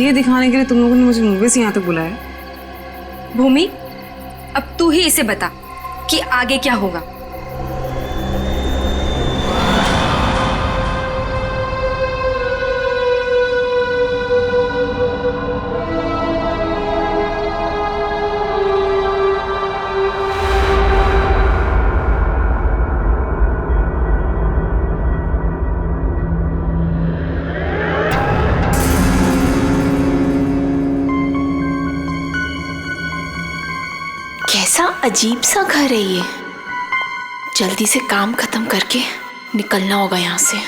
ये दिखाने के लिए तुम लोगों ने मुझे मूवी से यहाँ तक बुलाया। भूमि, अब तू ही इसे बता कि आगे क्या होगा। कैसा अजीब सा घर है ये। जल्दी से काम खत्म करके निकलना होगा यहाँ से।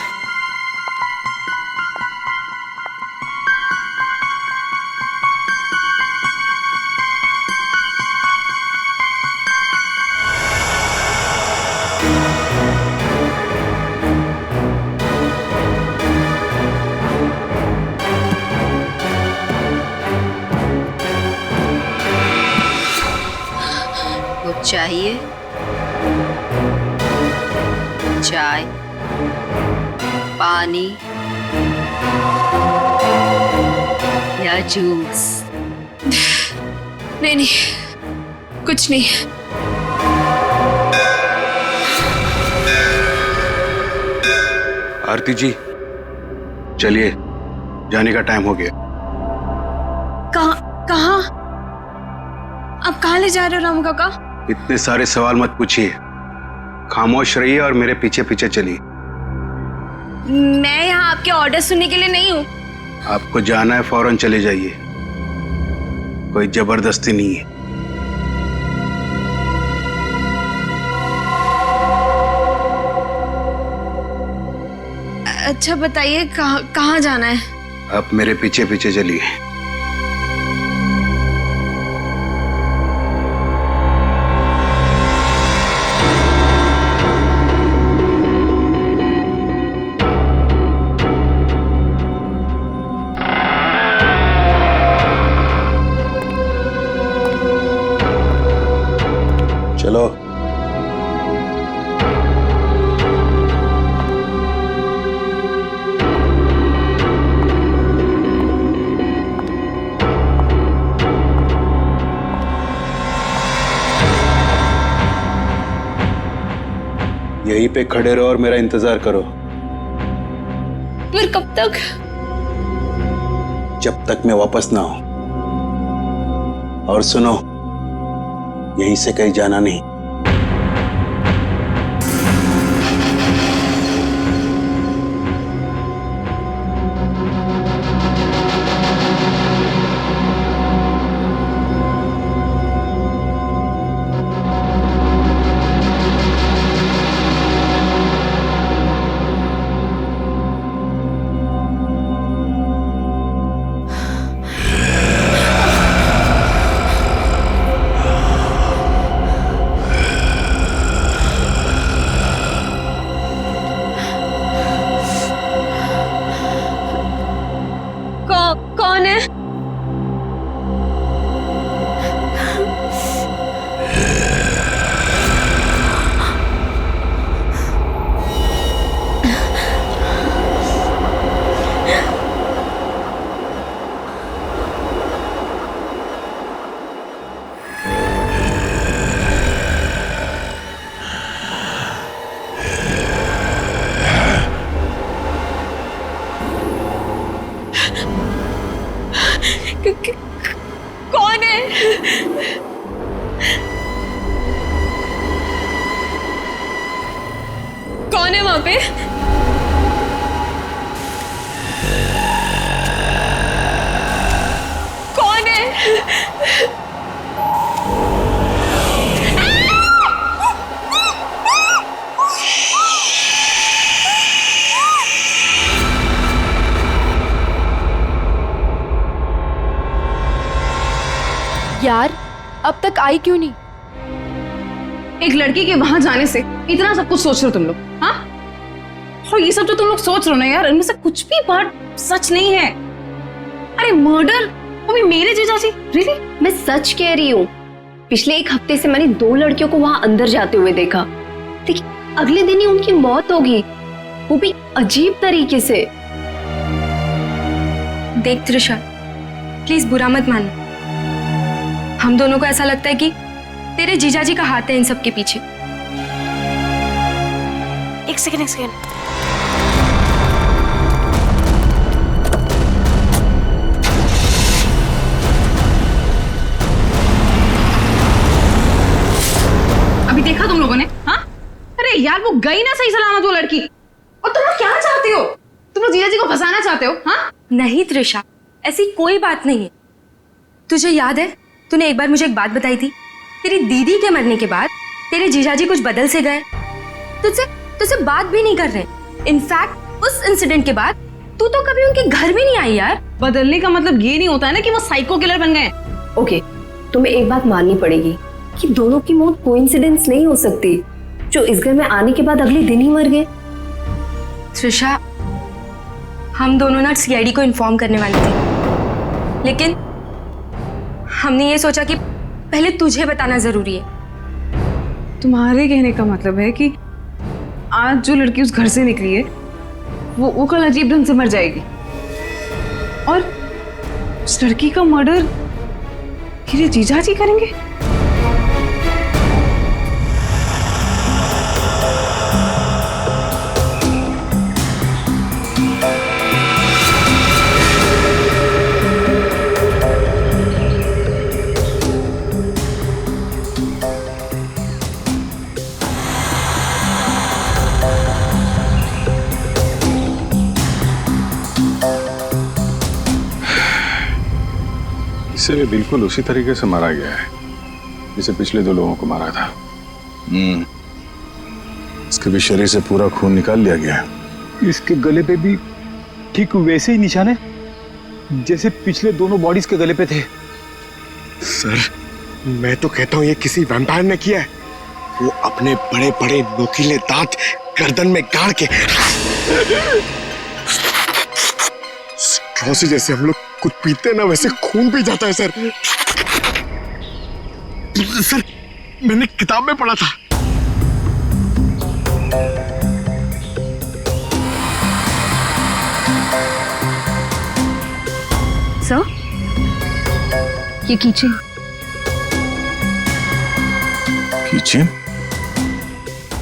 चाहिए चाय, पानी या जूस? नहीं, कुछ नहीं। आरती जी, चलिए, जाने का टाइम हो गया। कहाँ? अब कहाँ ले जा रहे हो रामू काका? इतने सारे सवाल मत पूछिए, खामोश रहिए और मेरे पीछे पीछे चलिए। मैं यहाँ आपके ऑर्डर सुनने के लिए नहीं हूँ। आपको जाना है, फौरन चले जाइए, कोई जबरदस्ती नहीं है। अच्छा बताइए, कहाँ जाना है? आप मेरे पीछे पीछे चलिए। चलो। यहीं पे खड़े रहो और मेरा इंतजार करो। फिर कब तक? जब तक मैं वापस ना आऊं। और सुनो, यहीं से कहीं जाना नहीं। कौन है? कौन है? कौन है वहां पे? कौन है? यार, अब तक आई क्यों नहीं? एक लड़की के वहां जाने से इतना सब कुछ सोच रहे हो तुम लोग? हाँ, और ये सब जो तुम लोग सोच रहे हो ना यार, इनमें से कुछ भी बात सच नहीं है। अरे मर्डर, वो भी मेरे जीजाजी? रियली? मैं सच कह रही हूँ। पिछले एक हफ्ते से मैंने 2 लड़कियों को वहां अंदर जाते हुए देखा, लेकिन अगले दिन ही उनकी मौत होगी, वो भी अजीब तरीके से। देख त्रिशा, प्लीज बुरा मत मानो। हम दोनों को ऐसा लगता है कि तेरे जीजाजी का हाथ है इन सब के पीछे। एक सेकंड। अभी देखा तुम लोगों ने? हाँ, अरे यार वो गई ना सही सलामत वो लड़की। और तुम लोग क्या चाहते हो? तुम लोग जीजा जी को फंसाना चाहते हो? हाँ, नहीं त्रिशा, ऐसी कोई बात नहीं है। तुझे याद है तूने एक बार मुझे एक बात बताई थी, तेरी दीदी के मरने के बाद तेरे जीजाजी कुछ बदल से गए, तुझसे बात भी नहीं कर रहे। इनफैक्ट उस इंसिडेंट के बाद तू तो कभी उनके घर भी नहीं आई यार। बदलने का मतलब ये नहीं होता है ना कि वो साइको किलर बन गए। ओके, तुम्हें एक बात माननी पड़ेगी कि दोनों की मौत कोइंसिडेंस नहीं हो सकती, जो इस घर में आने के बाद अगले दिन ही मर गए। त्रिशा, हम दोनों ना सीआईडी को इन्फॉर्म करने वाले थे, लेकिन हमने ये सोचा कि पहले तुझे बताना जरूरी है। तुम्हारे कहने का मतलब है कि आज जो लड़की उस घर से निकली है वो कल अजीब ढंग से मर जाएगी, और उस लड़की का मर्डर मेरे जीजा जी करेंगे? इसे भी बिल्कुल उसी तरीके से मारा गया है जिसे पिछले 2 लोगों को मारा था। इसके भी शरीर से पूरा खून निकाल लिया गया है। इसके गले पे भी ठीक वैसे ही निशान है जैसे पिछले दोनों बॉडीज के गले पे थे। सर, मैं तो कहता हूँ ये किसी वैम्पायर ने किया है। वो अपने बड़े बड़े नोकीले दांत गर्दन में गाड़ के स्ट्रॉ से जैसे हम लोग कुछ पीते हैं ना, वैसे खून पी जाता है सर। सर, मैंने किताब में पढ़ा था। सर, ये कीचेन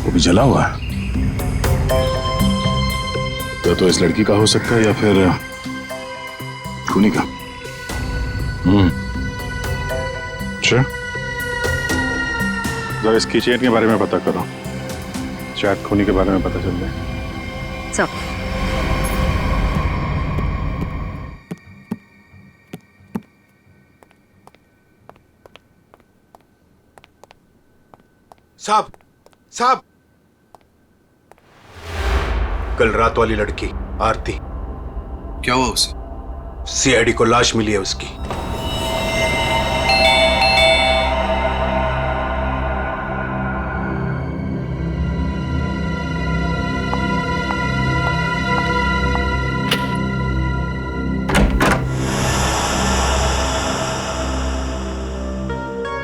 वो भी जला हुआ है। या तो इस लड़की का हो सकता है या फिर खूनी का। अच्छा, जरा इस कीचेन के बारे में पता करो, शायद खूनी के बारे में पता चल जाए। सर, साहब, कल रात वाली लड़की आरती, क्या हुआ उसे? सीआईडी को लाश मिली है उसकी।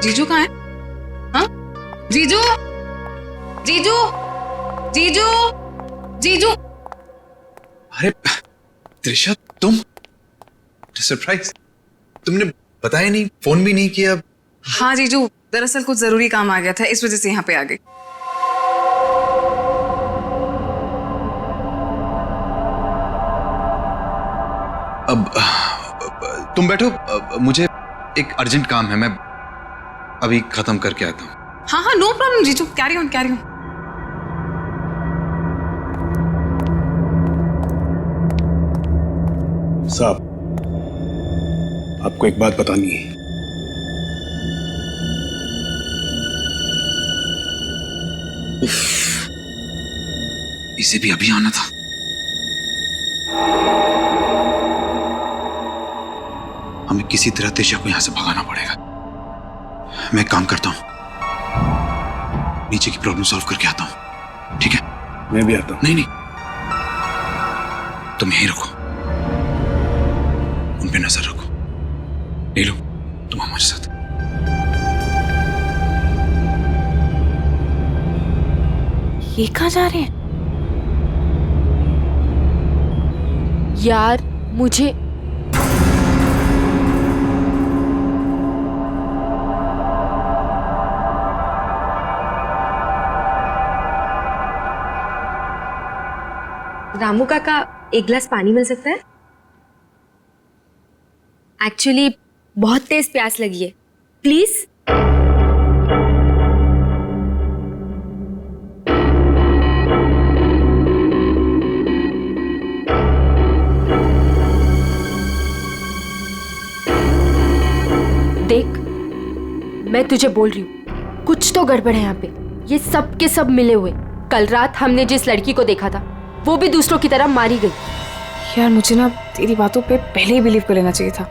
जीजू कहाँ है? हाँ, जीजू, जीजू, जीजू, जीजू। अरे त्रिशा, तुम सरप्राइज, तुमने बताया नहीं, फोन भी नहीं किया। हाँ जीजू, दरअसल कुछ जरूरी काम आ गया था, इस वजह से यहाँ पे आ गई। अब तुम बैठो, मुझे एक अर्जेंट काम है, मैं अभी खत्म करके आता हूँ। हाँ हाँ, नो प्रॉब्लम जीजू, कैरी ऑन कैरी ऑन। साहब, आपको एक बात बतानी है। इसे भी अभी आना था। हमें किसी तरह त्रिशा को यहां से भगाना पड़ेगा। मैं एक काम करता हूं, नीचे की प्रॉब्लम सॉल्व करके आता हूं, ठीक है? मैं भी आता हूं। नहीं, तुम यहीं रखो, उन पे नजर रखो। ले लो, तुम हमारे साथ। ये कहाँ जा रहे हैं? यार, मुझे रामू काका, एक गिलास पानी मिल सकता है? एक्चुअली बहुत तेज प्यास लगी है, प्लीज। देख, मैं तुझे बोल रही हूँ, कुछ तो गड़बड़ है यहाँ पे। ये सब के सब मिले हुए। कल रात हमने जिस लड़की को देखा था, वो भी दूसरों की तरह मारी गई। यार मुझे ना तेरी बातों पे पहले ही बिलीव कर लेना चाहिए था,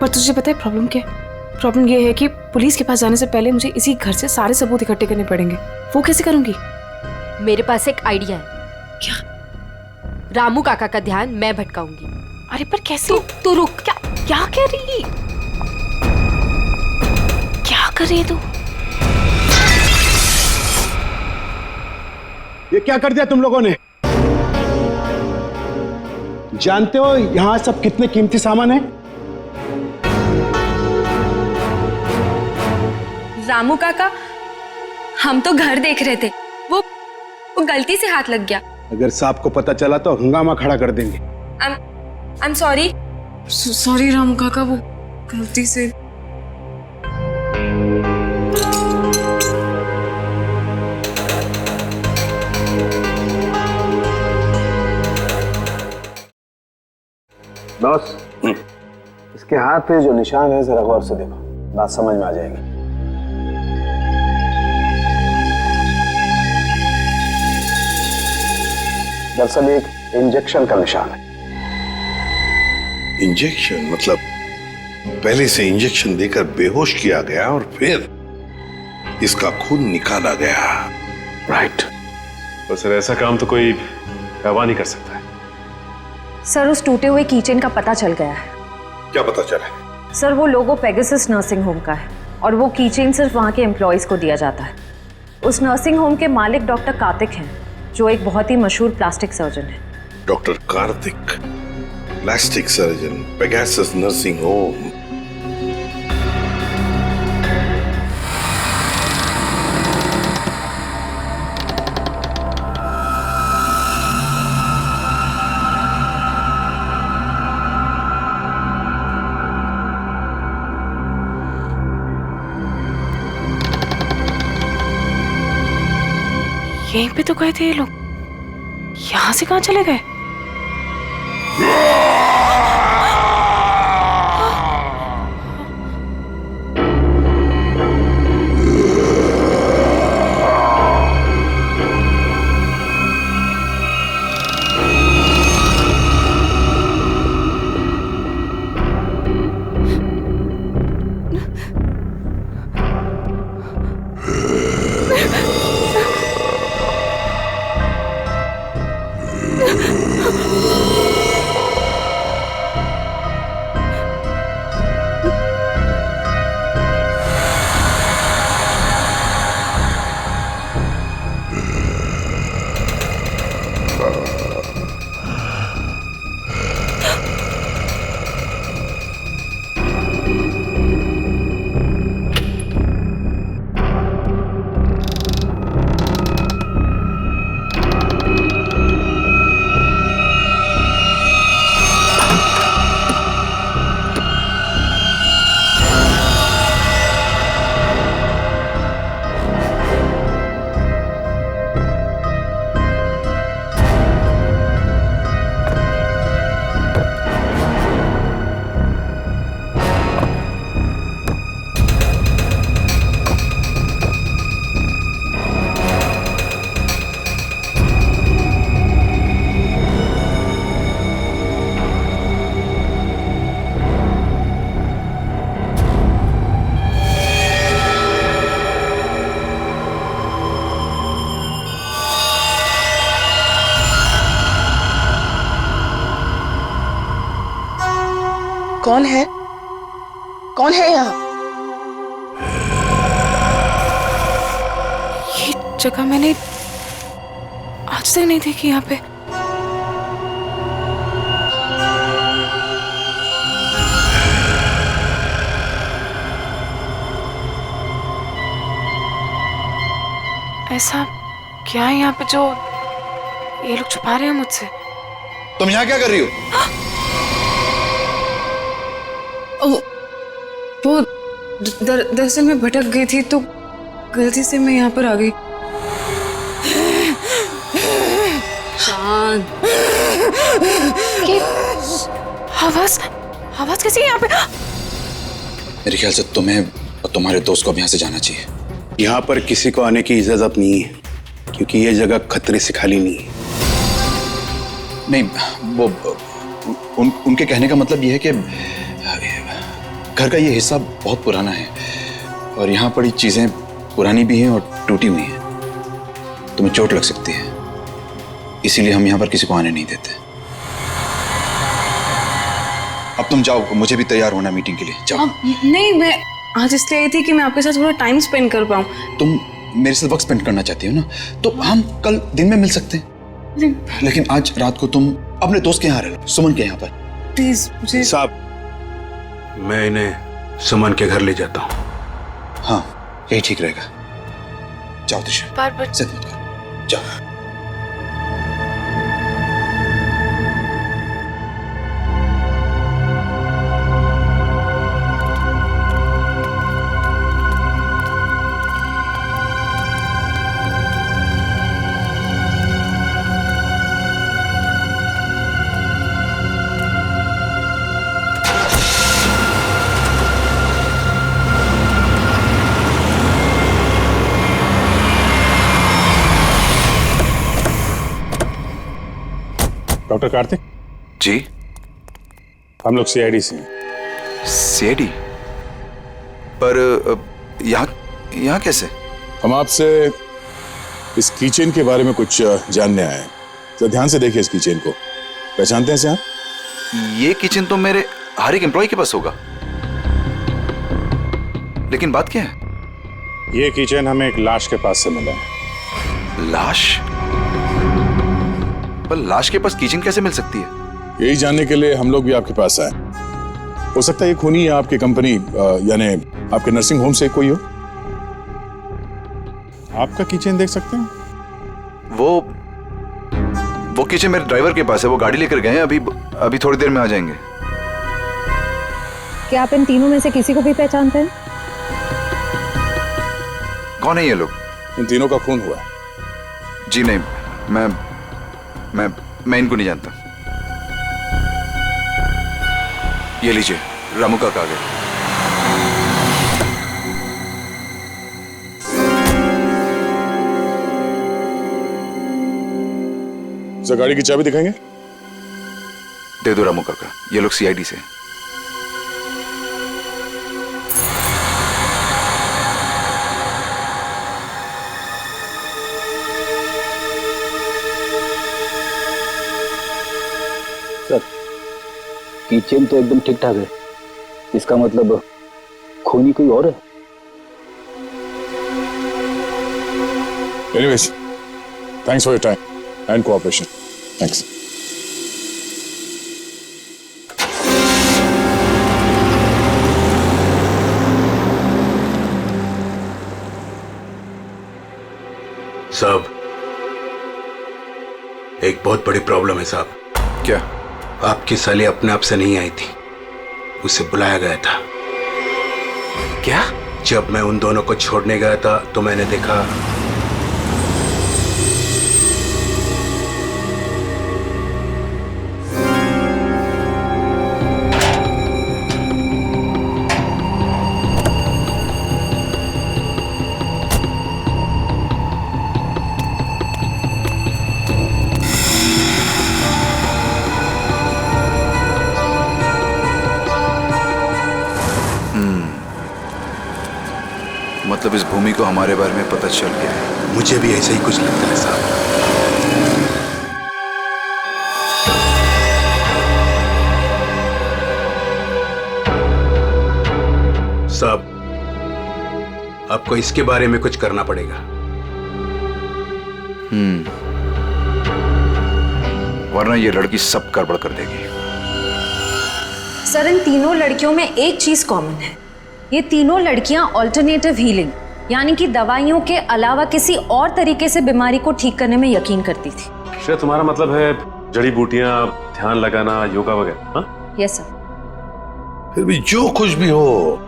पर तुझे पता है प्रॉब्लम क्या है? प्रॉब्लम ये है कि पुलिस के पास जाने से पहले मुझे इसी घर से सारे सबूत इकट्ठे करने पड़ेंगे। वो कैसे करूंगी? मेरे पास एक आइडिया है। क्या? रामू काका का ध्यान मैं भटकाऊंगी। अरे पर कैसे? तू रुक। क्या कह रही है? क्या कर रही है तू? ये क्या कर दिया तुम लोगों ने? जानते हो यहां सब कितने कीमती सामान है? रामू काका, हम तो घर देख रहे थे, वो गलती से हाथ लग गया। अगर सांप को पता चला तो हंगामा खड़ा कर देंगे। I am sorry. Sorry Ramu काका, वो गलती से। बॉस, इसके हाथ पे जो निशान है जरा गौर से देखो, बात समझ में आ जाएगी। दरअसल एक इंजेक्शन का निशान है। इंजेक्शन मतलब पहले से इंजेक्शन देकर बेहोश किया गया और फिर इसका खून निकाला गया। राइट। तो सर ऐसा काम तो कोई गवाह नहीं कर सकता है। सर, उस टूटे हुए कीचेन का पता चल गया है। क्या पता चला? सर, वो लोगो पेगासस नर्सिंग होम का है और वो कीचेन सिर्फ वहाँ के एम्प्लॉयज को दिया जाता है। उस नर्सिंग होम के मालिक डॉक्टर कार्तिक हैं, जो एक बहुत ही मशहूर प्लास्टिक सर्जन है। Doctor Kartik, plastic surgeon, Pegasus nursing home. यहीं पे तो गए थे ये लोग, यहाँ से कहाँ चले गए? कौन है? कौन है यहाँ? ये जगह मैंने आज तक नहीं देखी यहाँ पे। ऐसा क्या है यहाँ पे जो ये लोग छुपा रहे हैं मुझसे? तुम यहाँ क्या कर रही हो? वो दरअसल मैं भटक गई थी तो गलती से मैं यहाँ पर आ गई। शांत। आवाज कैसी है यहाँ पे? मेरे ख्याल से तुम्हें और तुम्हारे दोस्त को अब यहाँ से जाना चाहिए। यहाँ पर किसी को आने की इजाजत नहीं है, क्योंकि ये जगह खतरे से खाली नहीं है। नहीं, वो उनके कहने का मतलब ये है कि घर का ये हिस्सा बहुत पुराना है और यहाँ पड़ी चीजें पुरानी भी हैं और टूटी हुई हैं। तुम्हें चोट लग सकती है, इसीलिए हम यहाँ पर किसी को आने नहीं देते। अब तुम जाओ, मुझे भी तैयार होना मीटिंग के लिए। जाओ। नहीं, मैं आज इसलिए आई थी कि मैं आपके साथ थोड़ा टाइम स्पेंड कर पाऊँ। तुम मेरे साथ वक्त स्पेंड करना चाहती हो ना, तो हम कल दिन में मिल सकते हैं। लेकिन आज रात को तुम अपने दोस्त के यहाँ रह लो, सुमन के यहाँ पर। प्लीज मुझे। साहब, मैं इन्हें सुमन के घर ले जाता हूँ। हाँ, यही ठीक रहेगा। जाओ दिशा, बार-बार जिद मत करो, जाओ। डॉक्टर कार्तिक जी, हम लोग सीआईडी से हैं। सीआईडी? पर यहाँ कैसे? हम आपसे इस कीचेन के बारे में कुछ जानने आए हैं। तो ध्यान से देखिए इस कीचेन को। पहचानते हैं इसे आप? ये किचन तो मेरे हर एक एम्प्लॉय के पास होगा, लेकिन बात क्या है? ये कीचेन हमें एक लाश के पास से मिला है। लाश? पर लाश के पास किचन कैसे मिल सकती है? यही जानने के लिए हम लोग भी आपके पास आए। हो सकता है ये खूनी आपकी कंपनी यानी आपके नर्सिंग होम से कोई हो। आपका किचन देख सकते हैं? वो किचन मेरे ड्राइवर के पास है, वो गाड़ी लेकर गए हैं, अभी थोड़ी देर में आ जाएंगे। क्या आप इन तीनों में से किसी को भी पहचानते हैं? कौन है ये लोग? इन तीनों का खून हुआ है। जी नहीं, मैं इनको नहीं जानता। ये लीजिए, रामू का कागज। सर, गाड़ी की चाबी दिखाएंगे? दे दो रामू काका, ये लोग सीआईडी से। किचन तो एकदम ठीक ठाक है, इसका मतलब खूनी कोई और है। Anyways, thanks for your time and cooperation. Thanks. साहब, एक बहुत बड़ी प्रॉब्लम है साहब। क्या? आपकी साली अपने आप से नहीं आई थी, उसे बुलाया गया था। क्या? जब मैं उन दोनों को छोड़ने गया था तो मैंने देखा मतलब इस भूमि को हमारे बारे में पता चल गया है। मुझे भी ऐसा ही कुछ लगता है साहब। साहब, आपको इसके बारे में कुछ करना पड़ेगा। वरना ये लड़की सब गड़बड़ कर देगी। सर, इन तीनों लड़कियों में एक चीज कॉमन है, ये तीनों लड़कियां ऑल्टरनेटिव हीलिंग यानी कि दवाइयों के अलावा किसी और तरीके से बीमारी को ठीक करने में यकीन करती थी। श्रेया, तुम्हारा मतलब है जड़ी बूटियां, ध्यान लगाना, योगा वगैरह। हाँ यस सर। फिर भी जो कुछ भी हो,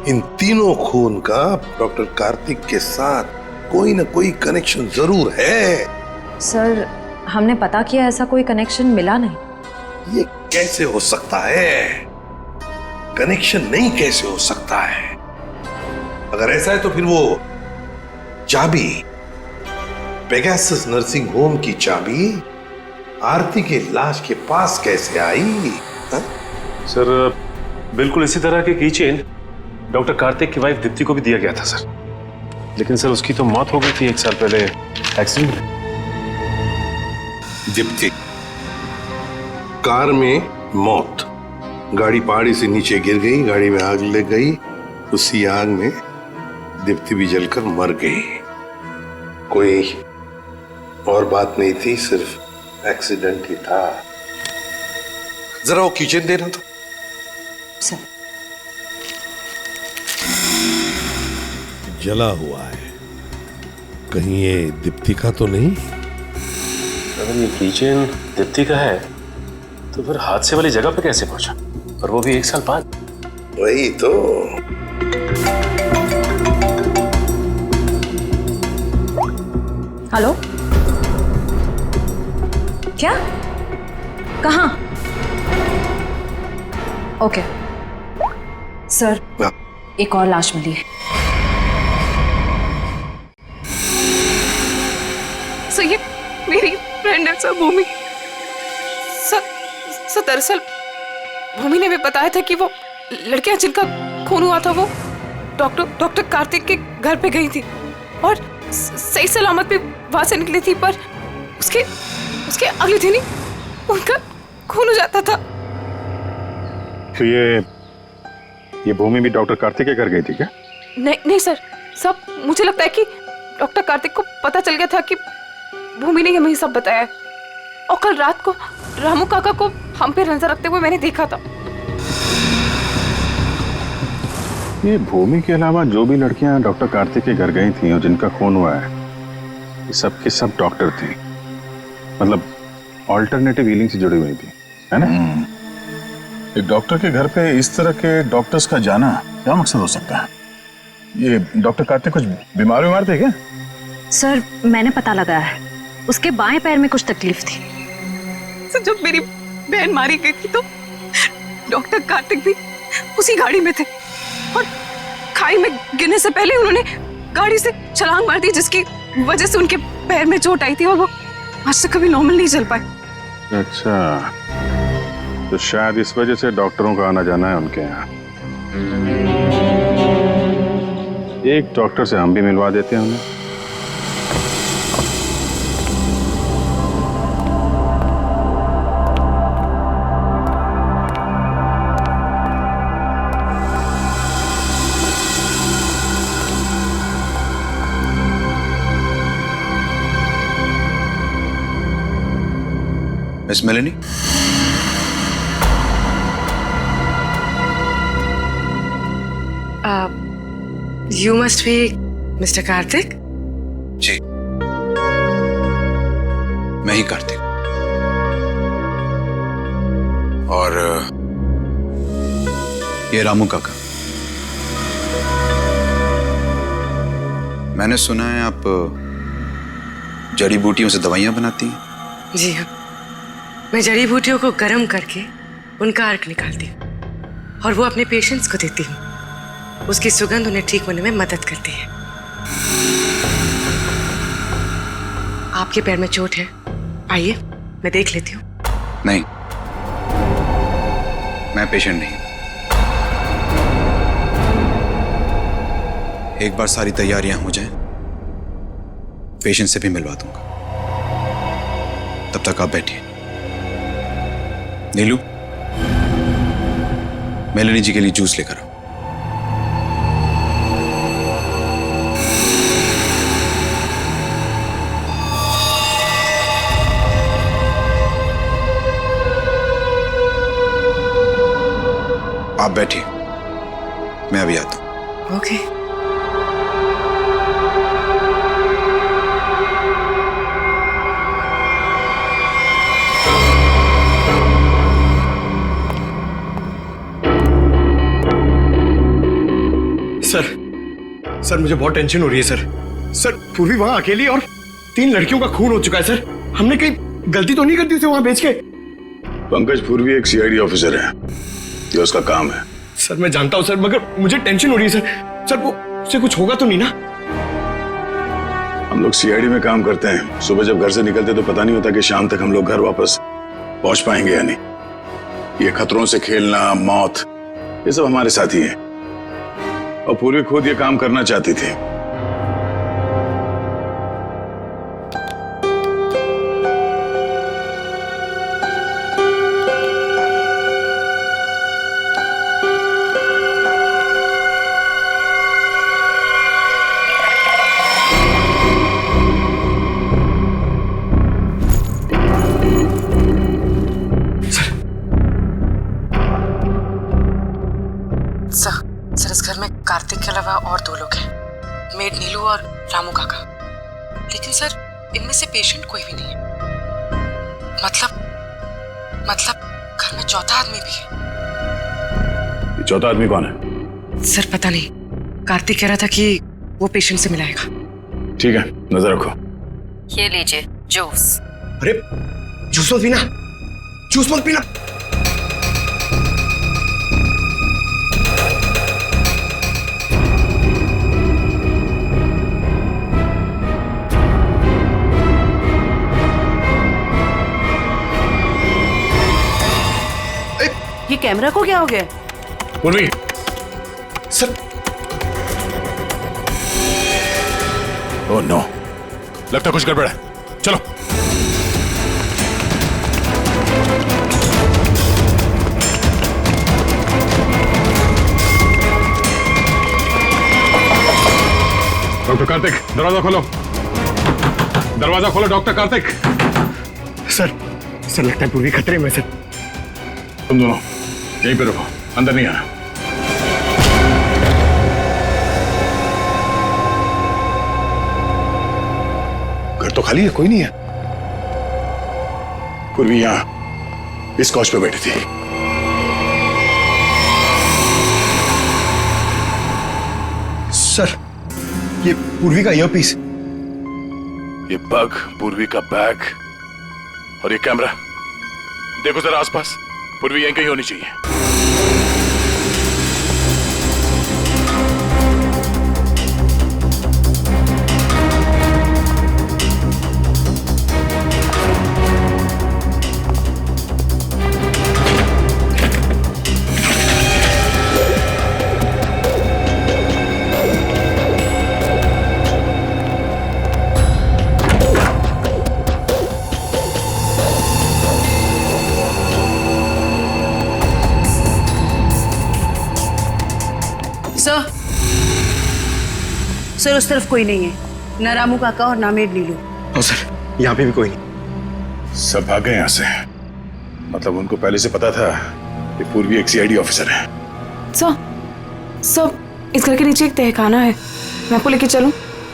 इन तीनों खून का डॉक्टर कार्तिक के साथ कोई ना कोई कनेक्शन जरूर है। सर हमने पता किया, ऐसा कोई कनेक्शन मिला नहीं। ये कैसे हो सकता है? कनेक्शन नहीं कैसे हो सकता है? अगर ऐसा है तो फिर वो चाबी, पेगासस नर्सिंग होम की चाबी आरती के लाश के पास कैसे आई? हा? सर बिल्कुल इसी तरह के कीचेन डॉक्टर कार्तिक की वाइफ दीप्ति को भी दिया गया था सर, लेकिन सर उसकी तो मौत हो गई थी 1 साल पहले एक्सीडेंट में। दीप्ति, कार में मौत, गाड़ी पहाड़ी से नीचे गिर गई, गाड़ी में आग लग गई, उसी आग में दीप्ति भी जलकर मर गई। कोई और बात नहीं थी, सिर्फ एक्सीडेंट ही था। जरा वो किचन देना था। सर जला हुआ है, कहीं ये दीप्ति का तो नहीं? अगर ये किचन दीप्ति का है तो फिर हादसे वाली जगह पे कैसे पहुंचा, और वो भी 1 साल बाद? वही तो। हेलो, क्या? कहाँ? ओके सर, एक और लाश मिली है। सर ये मेरी फ्रेंड है सर, भूमि। सर दरअसल भूमि ने भी बताया था कि वो लड़कियां जिनका खून हुआ था वो डॉक्टर कार्तिक के घर पे गई थी और सही सलामत भी वहां से निकली थी, पर उसके अगले दिन ही उनका खून हो जाता था। तो ये भूमि भी डॉक्टर कार्तिक के घर गई थी क्या? नहीं सर, सब मुझे लगता है कि डॉक्टर कार्तिक को पता चल गया था कि भूमि ने हमें सब बताया, और कल रात को रामू काका को हम पे नजर रखते हुए मैंने देखा था। ये भूमि के अलावा जो भी लड़कियां डॉक्टर कार्तिक के घर गई थी और जिनका खून हुआ है, ये सब के सब डॉक्टर थे, मतलब ऑल्टरनेटिव हीलिंग से जुड़ी हुई थी, है ना? एक डॉक्टर के घर पे इस तरह के डॉक्टर्स का जाना क्या मकसद हो सकता है? ये डॉक्टर कार्तिक कुछ बीमार थे क्या? सर मैंने पता लगाया है, उसके बाएं पैर में कुछ तकलीफ थी। सर जब मेरी बहन मारी गई थी तो डॉक्टर कार्तिक भी उसी गाड़ी में थे, और खाई में गिरने से पहले उन्होंने गाड़ी से छलांग मार दी, जिसकी वजह से उनके पैर में चोट आई थी और वो आज तक कभी नॉर्मल नहीं चल पाए। अच्छा, तो शायद इस वजह से डॉक्टरों का आना जाना है उनके यहाँ। एक डॉक्टर से हम भी मिलवा देते हैं उन्हें। Miss Melanie, You must be Mr. Kartik? जी, मैं ही कार्तिक। और ये रामू काका। मैंने सुना है आप जड़ी बूटियों से दवाइयां बनाती हैं। जी हाँ, मैं जड़ी बूटियों को गर्म करके उनका अर्क निकालती हूँ और वो अपने पेशेंट्स को देती हूँ। उसकी सुगंध उन्हें ठीक होने में मदद करती है। आपके पैर में चोट है, आइए मैं देख लेती हूँ। नहीं, मैं पेशेंट नहीं। एक बार सारी तैयारियां हो जाएं, पेशेंट से भी मिलवा दूंगा। तब तक आप बैठिए। नीलू, मेलेनी जी के लिए जूस लेकर आओ। आप बैठिए, मैं अभी आता हूं। ओके। सर मुझे बहुत टेंशन हो रही है सर। सर पूर्वी वहां अकेली और 3 लड़कियों का खून हो चुका है सर। हमने कहीं गलती तो नहीं कर दी उसे वहां भेज के? पंकज पूर्वी एक सीआईडी ऑफिसर है, ये उसका काम है। सर मैं जानता हूं सर, मगर मुझे टेंशन हो रही है सर। सर वो उसे कुछ होगा तो नहीं ना? हम लोग सीआईडी में काम करते हैं, सुबह जब घर से निकलते तो पता नहीं होता कि शाम तक हम लोग घर वापस पहुंच पाएंगे या नहीं। ये खतरों से खेलना, मौत, ये सब हमारे साथी हैं। और पूर्वी खुद ये काम करना चाहती थी। सर इस घर में कार्तिक के अलावा और 2 लोग हैं, मेड नीलू और रामू काका। लेकिन सर इनमें से पेशेंट कोई भी नहीं है। मतलब घर में चौथा आदमी भी है। ये चौथा आदमी कौन है? सर पता नहीं, कार्तिक कह रहा था कि वो पेशेंट से मिलाएगा। ठीक है, नजर रखो। ये लीजिए जूस। अरे जूस मत पीना, जूस मत पीना। ये कैमरा को क्या हो गया? पूर्वी सर। ओह नो, लगता कुछ गड़बड़ है। चलो। डॉक्टर कार्तिक, दरवाजा खोलो। दरवाजा खोलो डॉक्टर कार्तिक। सर लगता है पूर्वी खतरे में सर। तुम दोनों यहीं पे रुको, अंदर नहीं आना। घर तो खाली है, कोई नहीं है। पूर्वी यहां इस कॉच पे बैठी थी। सर ये पूर्वी का ईयरपीस, ये पग, पूर्वी का बैग और ये कैमरा। देखो जरा आसपास, पूर्वी यहीं कहीं होनी चाहिए। सर उस तरफ कोई नहीं है, ना रामू काका और ना मेड नीलू। हाँ सर, यहाँ पे भी कोई नहीं। सब भाग गए यहाँ से। मतलब उनको पहले से पता था कि पूर्वी एक सीआईडी ऑफिसर है। सर इस घर के नीचे एक तहखाना है, मैं आपको लेके चलूं?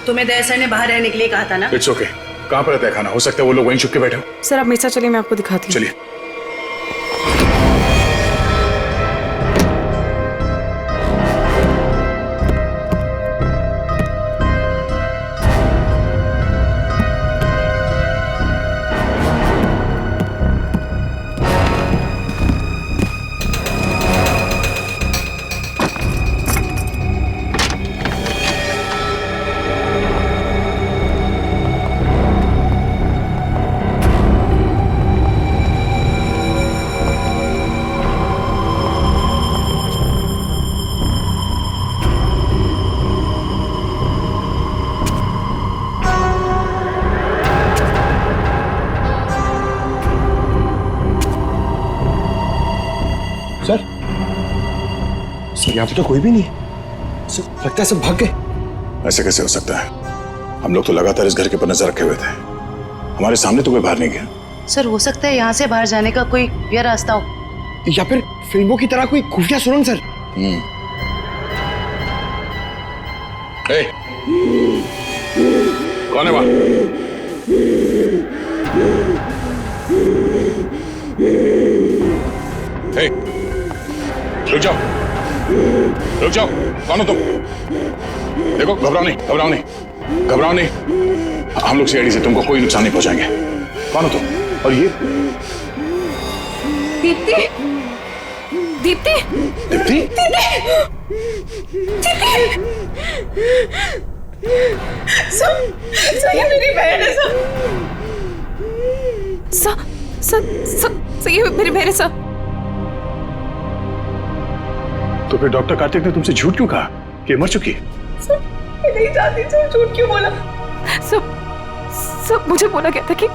तुम्हें दया सर ने बाहर रहने के लिए कहा था ना। It's okay. कहाँ पर है तहखाना? हो सकता है वो लोग वहीं छुप के बैठे हो। सर आप मेरे साथ चलिए, मैं आपको दिखाती हूँ। चलिए। सर यहाँ पे तो कोई भी नहीं है। सर लगता है सब भाग गए। ऐसे कैसे हो सकता है? हम लोग तो लगातार इस घर के ऊपर नजर रखे हुए थे, हमारे सामने तो कोई बाहर नहीं गया। सर हो सकता है यहाँ से बाहर जाने का कोई खुफिया रास्ता हो, या फिर फिल्मों की तरह कोई खुफिया सुरंग। सर कौन है वहां? रुक जाओ, रुक जाओ। कौन हो तुम? देखो, घबराओ नहीं। हम लोग सीआईडी से तुमको कोई नुकसान नहीं पहुंचाएंगे। कौन हो तुम? और ये दीप्ति। सर, ये मेरी बहन है सर। ये मेरी बहन है सर। तो फिर डॉक्टर कार्तिक ने तुमसे झूठ क्यों कहा कि मर चुकी है? सर, मैं नहीं जानती सर, झूठ क्यों बोला? सब मुझे बोला गया था कि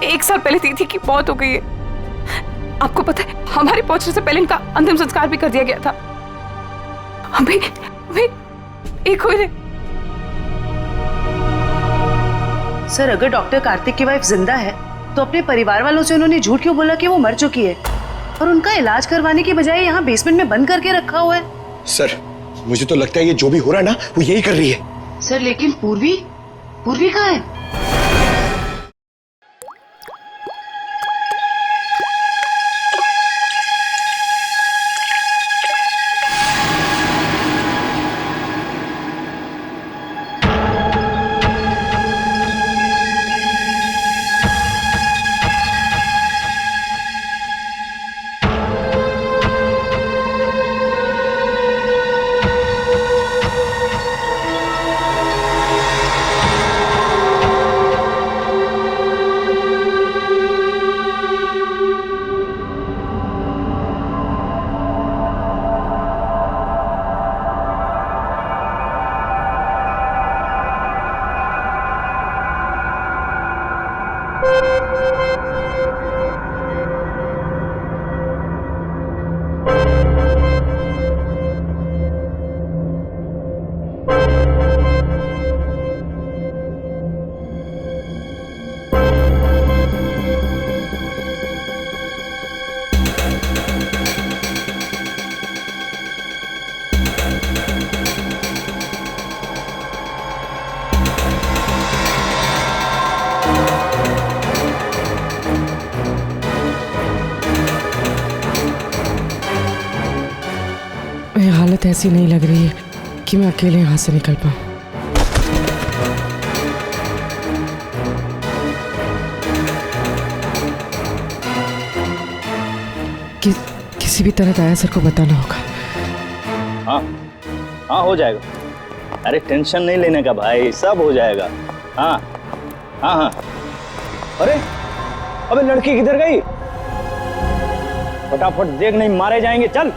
1 साल पहले दीदी की मौत हो गई है। आपको पता है, हमारे पहुंचने से पहले इनका अंतिम संस्कार भी कर दिया गया था। हमें एक कोई नहीं। सर, अगर डॉक्टर कार्तिक की वाइफ जिंदा है तो अपने परिवार वालों से उन्होंने झूठ क्यों बोला कि वो मर चुकी है और उनका इलाज करवाने की बजाय यहाँ बेसमेंट में बंद करके रखा हुआ है? सर, मुझे तो लगता है ये जो भी हो रहा है ना, वो यही कर रही है। सर, लेकिन पूर्वी कहाँ है? हालत ऐसी नहीं लग रही है कि मैं अकेले यहाँ से निकल पाऊँ। किसी भी तरह दया सर को बताना होगा। हाँ हो जाएगा। अरे टेंशन नहीं लेने का भाई, सब हो जाएगा। हाँ। अरे अबे लड़की किधर गई? फटाफट देख, नहीं मारे जाएंगे। चल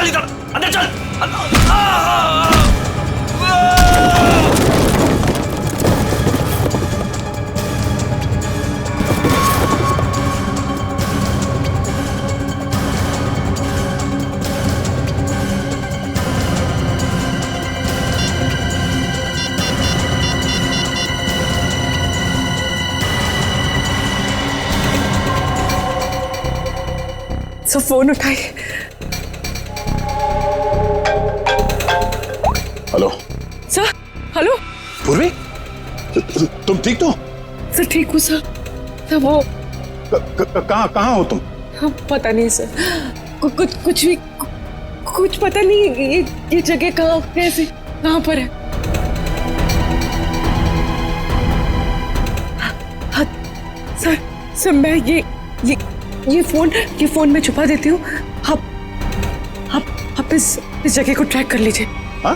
इधर अंदर चल। सब फोन उठाई। Hello sir. हेलो पूर्वी, तुम ठीक तो? सर ठीक हूँ सर। वो कहाँ हो तुम? पता नहीं सर, कुछ पता नहीं। ये जगह कहाँ, कैसे, कहाँ पर है? सर मैं ये फोन में छुपा देती हूँ। आप इस जगह को ट्रैक कर लीजिए। हाँ?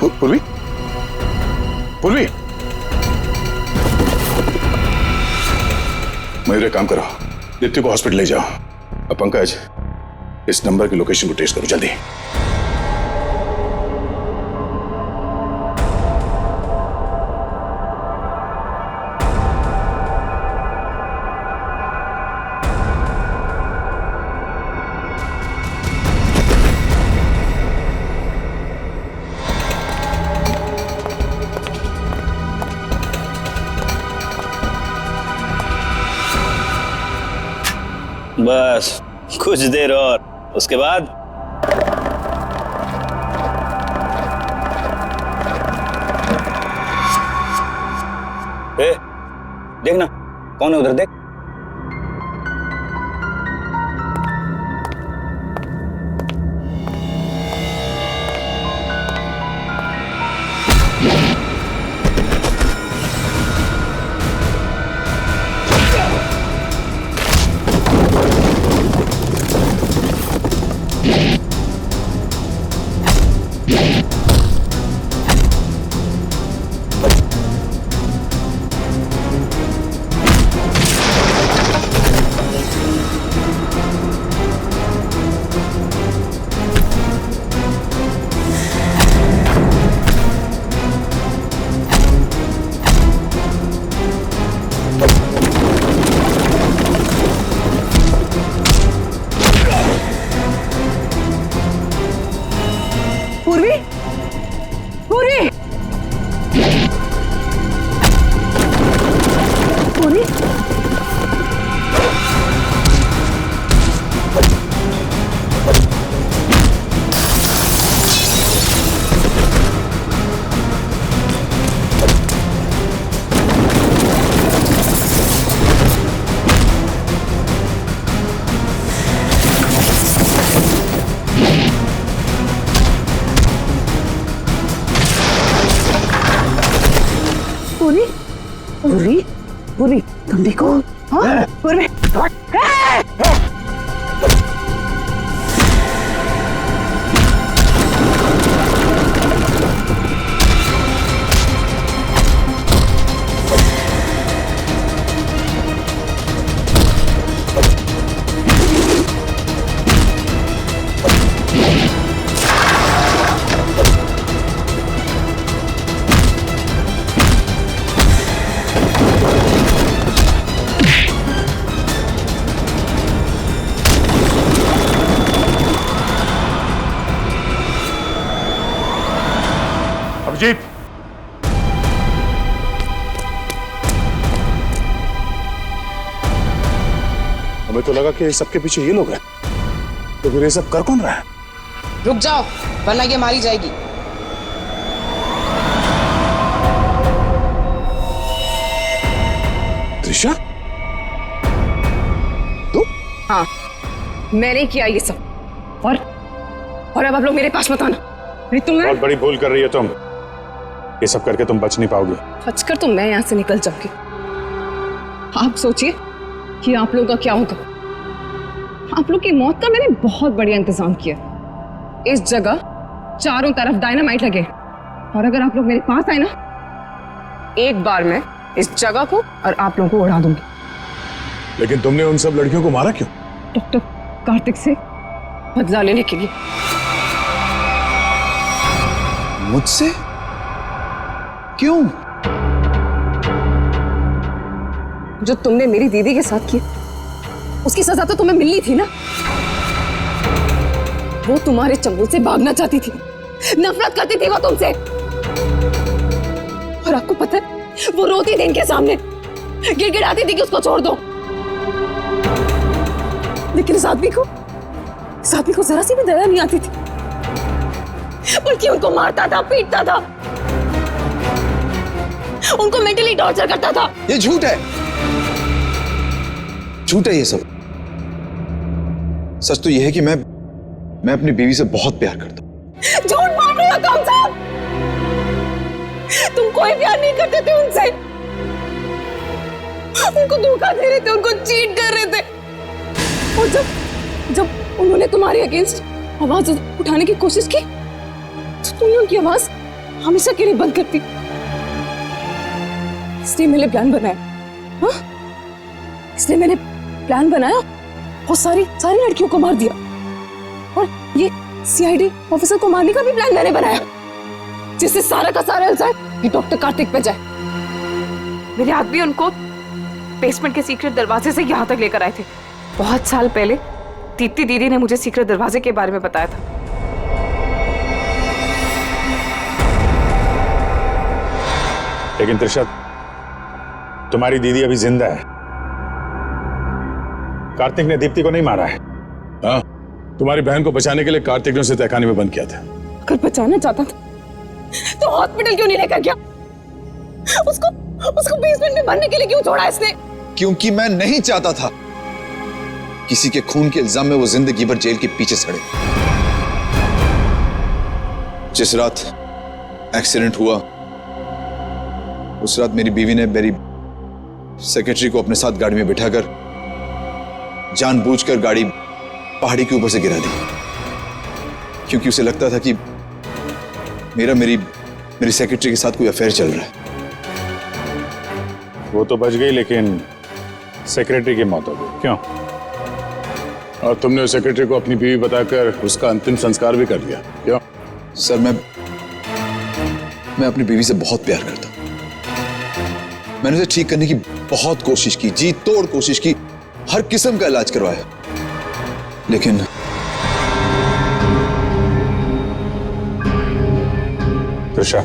पूर्वी, मेरे काम करो, दीप्ति को हॉस्पिटल ले जाओ। अब पंकज, इस नंबर की लोकेशन को ट्रेस करो जल्दी। बस कुछ देर और, उसके बाद देखना कौन है उधर देख। पूरी पूरी तुम देखो। हाँ पूरी अभिजीत, हमें तो लगा कि सबके पीछे ये लोग हैं, तो फिर ये सब कर कौन रहा है? रुक जाओ वरना ये मारी जाएगी। त्रिशा, हाँ, मैंने किया ये सब। और अब आप लोग मेरे पास मत आना। नहीं तुम बहुत बड़ी भूल कर रही है तुम। ये सब करके तुम बच नहीं पाओगी। बचकर तो मैं यहाँ से निकल जाऊंगी। आप सोचिए कि आप लोगों का क्या होगा। आप लोग की मौत का मैंने बहुत बढ़िया इंतजाम किया। इस जगह चारों तरफ डायनामाइट लगे, और अगर आप लोग मेरे पास आए ना, एक बार मैं इस जगह को और आप लोगों को उड़ा दूंगी। लेकिन तुमने उन सब लड़कियों को मारा क्यों? डॉक्टर कार्तिक से बदला लेने के लिए। मुझसे? क्यों? जो तुमने मेरी दीदी के साथ किया, उसकी सजा तो तुम्हें मिलनी थी ना। वो तुम्हारे चंगुल से भागना चाहती थी, नफरत करती थी वो तुमसे। और आपको पता है, वो रोती थी इनके सामने, गिड़गिड़ाती थी कि उसको छोड़ दो। लेकिन इस आदमी को जरा सी भी दया नहीं आती थी, बल्कि उनको मारता था, पीटता था, उनको मेंटली टॉर्चर करता था। ये झूठ है, झूठ है ये सब। सच तो ये है कि मैं अपनी बीवी से बहुत प्यार करता हूं। झूठ बोल रहे हो कौन साहब? तुम कोई प्यार नहीं करते थे उनसे, उनको धोखा दे रहे थे, उनको चीट कर रहे थे। और जब उन्होंने तुम्हारे अगेंस्ट आवाज उठाने की कोशिश की, तो तुमने उनकी आवाज हमेशा के लिए बंद कर दी। इसलिए मैंने प्लान बनाया। हाँ? इसलिए मैंने प्लान बनाया और सारी लड़कियों को मार दिया। और ये सीआईडी ऑफिसर को मारने का भी प्लान मैंने बनाया, जिससे सारा का सारा इल्जाम ये डॉक्टर कार्तिक पे जाए। मेरे आदमी उनको बेसमेंट के सीक्रेट दरवाजे से यहाँ तक लेकर आए थे। बहुत साल पहले दीप्ति दीदी ने मुझे सीक्रेट दरवाजे के बारे में बताया था। लेकिन त्रिशा, तुम्हारी दीदी अभी जिंदा है। कार्तिक ने दीप्ति को नहीं मारा है। हाँ, तुम्हारी बहन को बचाने के लिए कार्तिक ने उसे तहखाने में बंद किया था। अगर बचाना चाहता था तो हॉस्पिटल क्यों नहीं लेकर गया? उसको बेसमेंट में मरने के लिए क्यों छोड़ा इसने? क्योंकि मैं नहीं चाहता था किसी के खून के इल्जाम में वो जिंदगी भर जेल के पीछे सड़े। जिस रात एक्सीडेंट हुआ उस रात मेरी बीवी ने मेरी सेक्रेटरी को अपने साथ गाड़ी में बिठाकर जानबूझकर गाड़ी पहाड़ी के ऊपर से गिरा दी, क्योंकि उसे लगता था कि मेरी सेक्रेटरी के साथ कोई अफेयर चल रहा है। वो तो बच गई, लेकिन सेक्रेटरी की मौत हो गई। क्यों? और तुमने उस सेक्रेटरी को अपनी बीवी बताकर उसका अंतिम संस्कार भी कर दिया। क्यों? सर मैं अपनी बीवी से बहुत प्यार करता हूं। मैंने उसे ठीक करने की बहुत कोशिश की, जी तोड़ कोशिश की, हर किस्म का इलाज करवाया, लेकिन त्रिशा,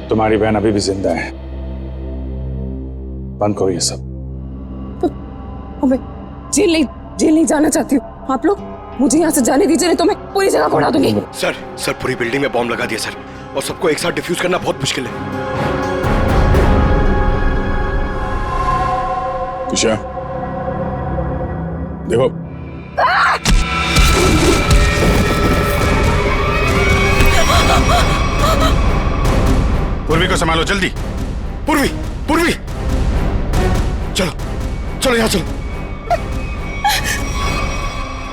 तुम्हारी बहन अभी भी जिंदा है। बंद करो ये सब। मैं जेल नहीं जाना चाहती हूँ। आप लोग मुझे यहाँ से जाने दीजिए, नहीं तो मैं पूरी जगह को उड़ा दूंगी। सर पूरी बिल्डिंग में बॉम्ब लगा दिया सर, और सबको एक साथ डिफ्यूज करना बहुत मुश्किल है। त्रिशा, देखो, पूर्वी को संभालो जल्दी। पूर्वी चलो यहाँ चलो।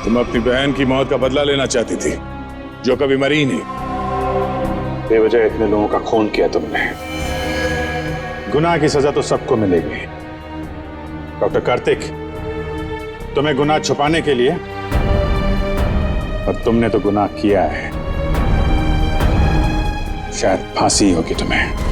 तुम अपनी बहन की मौत का बदला लेना चाहती थी, जो कभी मरी नहीं। बेवजह इतने लोगों का खून किया तुमने। गुनाह की सजा तो सबको मिलेगी। डॉक्टर कार्तिक, तुम्हें गुनाह छुपाने के लिए, और तुमने तो गुनाह किया है। शायद फांसी होगी तुम्हें।